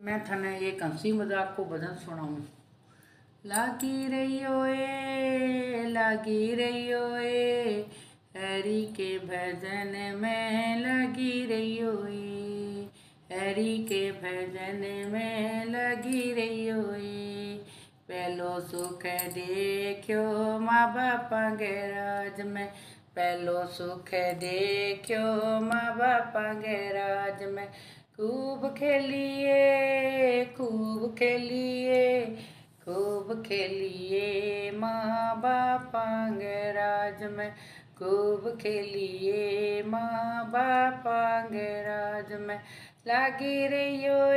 मैं थाने एक हंसी मजाक को भजन सुनाऊं। लागी रहियो ए हरि के भजन में लगी रहियो ए, हरि के भजन में लगी रहियो ए। पहलो सुख देखियो माँ बापा के राज में, पहलो सुख देखियो माँ बापा के राज में। खूब खेलिए खूब खेलिए खूब खेलिए माँ बापा के राज में, खूब खेलिए माँ बापा के राज में। लागी रहियो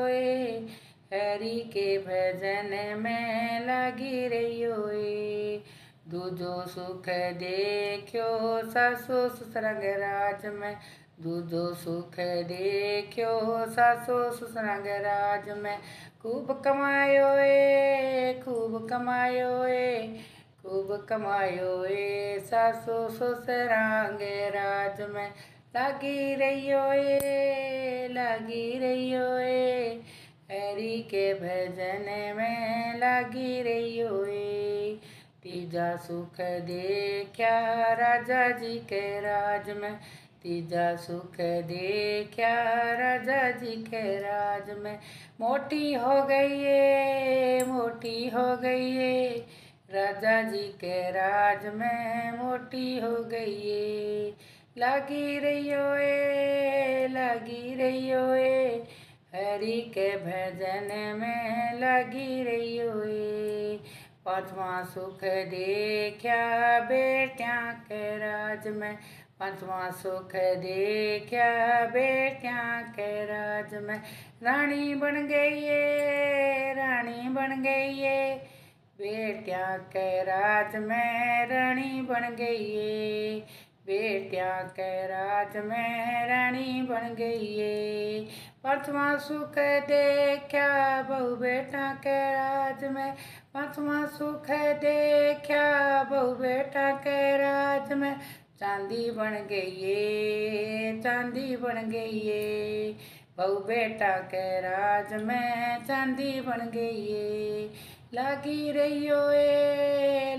ए हरि के भजन में लगी रहियो ए। दूजो सुख देखियो सासु ससुर के राज में, दूजो सुख देखियो सासु ससुर के राज में। खूब कमायो ए खूब कमायो ए खूब कमायो ए सासु ससुर के राज में। लागी रहियो ए हरि के भजन में लगी रहियो ए। तीजा सुख देखा राजा जी के राज में, तीजा सुख देखा राजा जी के राज में। मोटी हो गई है राजा जी के राज में, मोटी हो गई है। लगी रहियो ए हरि के भजन में लगी रहियो ए। पांचवा सुख देखा बेटिया के राज में, पांचवा सुख देखा बेटिया के राज में। रानी बन गई है बेटिया के राज में, रानी बन गई है बेटिया के राज में, रानी बन गई है। पांचवा सुख देखा बहू बेटा के राज में, पांचवा सुख देखा बहू बेटा के राज में। चांदी बन गई है चांदी बन गई है बहू बेटा के राज में, चांदी बन गई है। लगी रहियो ए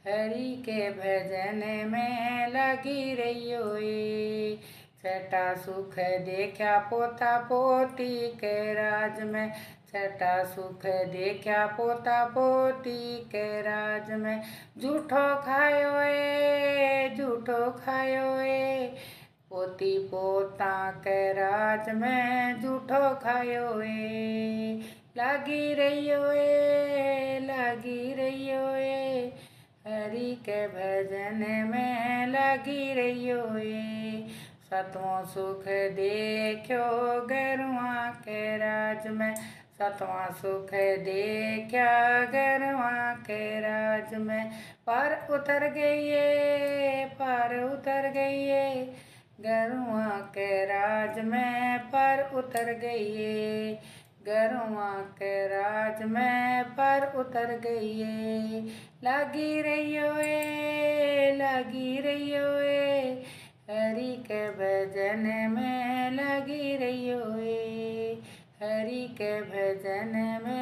हरि के भजन में लगी रहियो ए। छठा सुख देखा पोता पोती के राज में, छठा सुख देखा पोता पोती के राज में। झूठो खायो ए पोती पोता के राज में, झूठो खायो ए। लगी रहियो ए हरि के भजन में लगी रहियो ए। सतवां सुख देखियो गरुआ के राज में, सतवां सुख देखा गरुआ के राज में। पार उतर गई है गरुआ के राज में, पर उतर गई है गरुआ के राज में, पर उतर गई है। लगी रहियो ए हरि के भजन में लगी रहियो ए, हरि के भजन में।